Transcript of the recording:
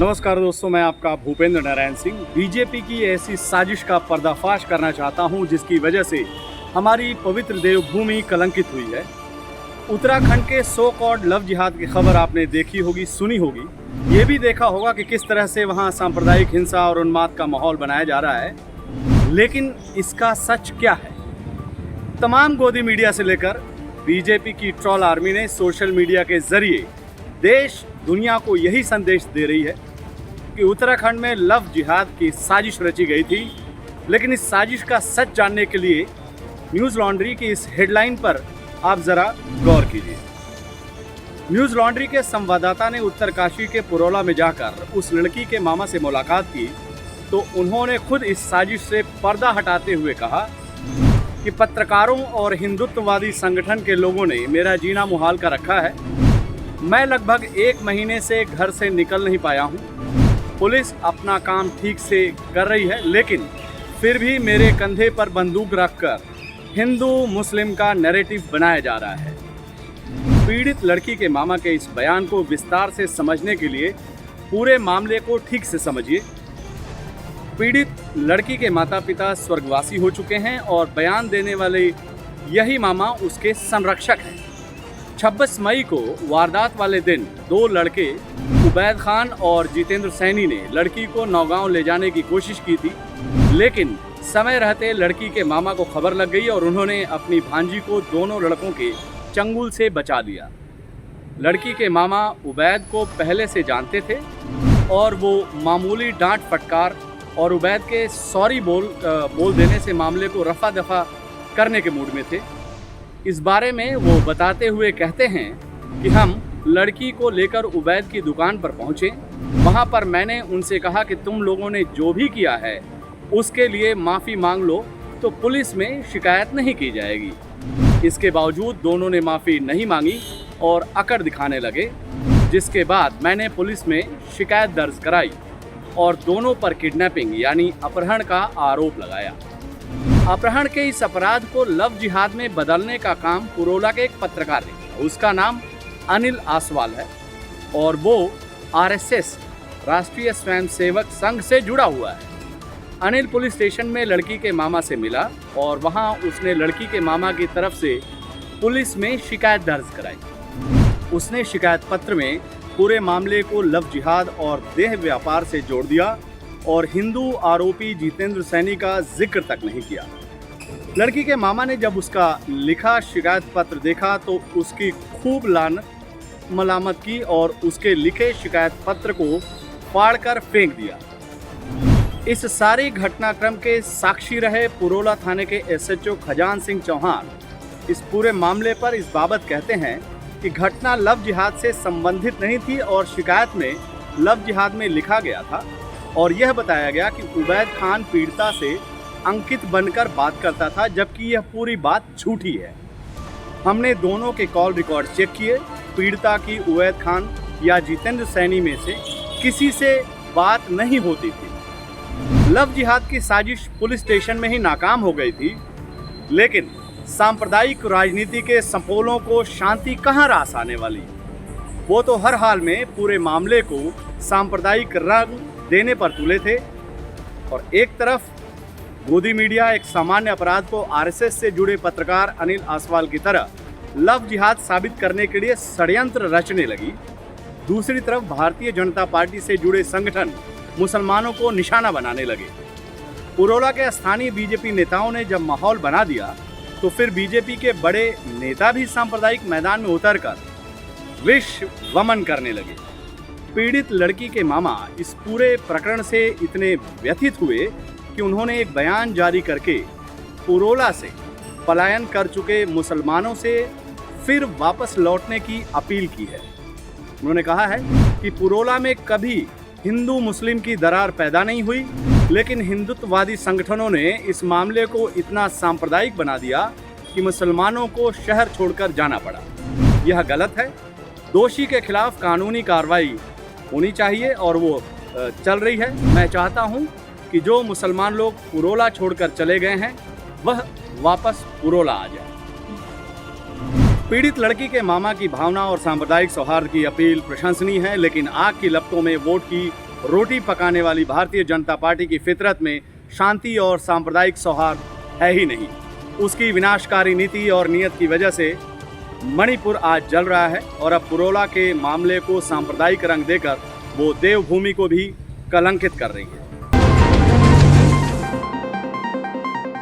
नमस्कार दोस्तों, मैं आपका भूपेंद्र नारायण सिंह बीजेपी की ऐसी साजिश का पर्दाफाश करना चाहता हूं जिसकी वजह से हमारी पवित्र देवभूमि कलंकित हुई है। उत्तराखंड के सो कॉल्ड लव जिहाद की खबर आपने देखी होगी, सुनी होगी। ये भी देखा होगा कि किस तरह से वहां सांप्रदायिक हिंसा और उन्माद का माहौल बनाया जा रहा है। लेकिन इसका सच क्या है? तमाम गोदी मीडिया से लेकर बीजेपी की ट्रोल आर्मी ने सोशल मीडिया के जरिए देश दुनिया को यही संदेश दे रही है कि उत्तराखंड में लव जिहाद की साजिश रची गई थी। लेकिन इस साजिश का सच जानने के लिए न्यूज़ लॉन्ड्री की इस हेडलाइन पर आप ज़रा गौर कीजिए। न्यूज़ लॉन्ड्री के संवाददाता ने उत्तरकाशी के पुरोला में जाकर उस लड़की के मामा से मुलाकात की तो उन्होंने खुद इस साजिश से पर्दा हटाते हुए कहा कि पत्रकारों और हिंदुत्ववादी संगठन के लोगों ने मेरा जीना मुहाल कर रखा है। मैं लगभग 1 महीने से घर से निकल नहीं पाया हूँ। पुलिस अपना काम ठीक से कर रही है, लेकिन फिर भी मेरे कंधे पर बंदूक रखकर हिंदू मुस्लिम का नैरेटिव बनाया जा रहा है। पीड़ित लड़की के मामा के इस बयान को विस्तार से समझने के लिए पूरे मामले को ठीक से समझिए। पीड़ित लड़की के माता पिता स्वर्गवासी हो चुके हैं और बयान देने वाले यही मामा उसके संरक्षक हैं। 26 मई को वारदात वाले दिन 2 लड़के उबैद खान और जितेंद्र सैनी ने लड़की को नौगांव ले जाने की कोशिश की थी, लेकिन समय रहते लड़की के मामा को खबर लग गई और उन्होंने अपनी भांजी को दोनों लड़कों के चंगुल से बचा लिया। लड़की के मामा उबैद को पहले से जानते थे और वो मामूली डांट फटकार और उबैद के सॉरी बोल देने से मामले को रफा दफा करने के मूड में थे। इस बारे में वो बताते हुए कहते हैं कि हम लड़की को लेकर उबैद की दुकान पर पहुंचे। वहां पर मैंने उनसे कहा कि तुम लोगों ने जो भी किया है उसके लिए माफ़ी मांग लो तो पुलिस में शिकायत नहीं की जाएगी। इसके बावजूद दोनों ने माफ़ी नहीं मांगी और अकड़ दिखाने लगे, जिसके बाद मैंने पुलिस में शिकायत दर्ज कराई और दोनों पर किडनैपिंग यानी अपहरण का आरोप लगाया। अपहरण के इस अपराध को लव जिहाद में बदलने का काम पुरोला के एक पत्रकार ने किया। उसका नाम अनिल आसवाल है और वो आरएसएस राष्ट्रीय स्वयंसेवक संघ से जुड़ा हुआ है। अनिल पुलिस स्टेशन में लड़की के मामा से मिला और वहां उसने लड़की के मामा की तरफ से पुलिस में शिकायत दर्ज कराई। उसने शिकायत पत्र में पूरे मामले को लव जिहाद और देह व्यापार से जोड़ दिया और हिंदू आरोपी जितेंद्र सैनी का जिक्र तक नहीं किया। लड़की के मामा ने जब उसका लिखा शिकायत पत्र देखा तो उसकी खूब मलामत की और उसके लिखे शिकायत पत्र को फाड़कर फेंक दिया। इस सारे घटनाक्रम के साक्षी रहे पुरोला थाने के एसएचओ खजान सिंह चौहान इस पूरे मामले पर इस बाबत कहते हैं कि घटना लव जिहाद से संबंधित नहीं थी और शिकायत में लव जिहाद में लिखा गया था और यह बताया गया कि उबैद खान पीड़िता से अंकित बनकर बात करता था, जबकि यह पूरी बात झूठी है। हमने दोनों के कॉल रिकॉर्ड चेक किए। पीड़िता की उबैद खान या जितेंद्र सैनी में से किसी से बात नहीं होती थी। लव जिहाद की साजिश पुलिस स्टेशन में ही नाकाम हो गई थी, लेकिन सांप्रदायिक राजनीति के सपोलों को शांति कहाँ रास आने वाली। वो तो हर हाल में पूरे मामले को सांप्रदायिक रंग देने पर तुले थे और एक तरफ गोदी मीडिया एक सामान्य अपराध को आरएसएस से जुड़े पत्रकार अनिल आसवाल की तरह लव जिहाद साबित करने के लिए षड्यंत्र रचने लगी। दूसरी तरफ भारतीय जनता पार्टी से जुड़े संगठन मुसलमानों को निशाना बनाने लगे। पुरोला के स्थानीय बीजेपी नेताओं ने जब माहौल बना दिया तो फिर बीजेपी के बड़े नेता भी सांप्रदायिक मैदान में उतरकर विष वमन करने लगे। पीड़ित लड़की के मामा इस पूरे प्रकरण से इतने व्यथित हुए कि उन्होंने एक बयान जारी करके पुरोला से पलायन कर चुके मुसलमानों से फिर वापस लौटने की अपील की है। उन्होंने कहा है कि पुरोला में कभी हिंदू मुस्लिम की दरार पैदा नहीं हुई, लेकिन हिंदुत्ववादी संगठनों ने इस मामले को इतना सांप्रदायिक बना दिया कि मुसलमानों को शहर छोड़कर जाना पड़ा। यह गलत है। दोषी के खिलाफ कानूनी कार्रवाई होनी चाहिए और वो चल रही है। मैं चाहता हूं कि जो मुसलमान लोग पुरोला छोड़कर चले गए हैं वह वापस पुरोला आ जाए। पीड़ित लड़की के मामा की भावना और सांप्रदायिक सौहार्द की अपील प्रशंसनीय है, लेकिन आग की लपटों में वोट की रोटी पकाने वाली भारतीय जनता पार्टी की फितरत में शांति और सांप्रदायिक सौहार्द है ही नहीं। उसकी विनाशकारी नीति और नीयत की वजह से मणिपुर आज जल रहा है और अब पुरोला के मामले को सांप्रदायिक रंग देकर वो देवभूमि को भी कलंकित कर रही है।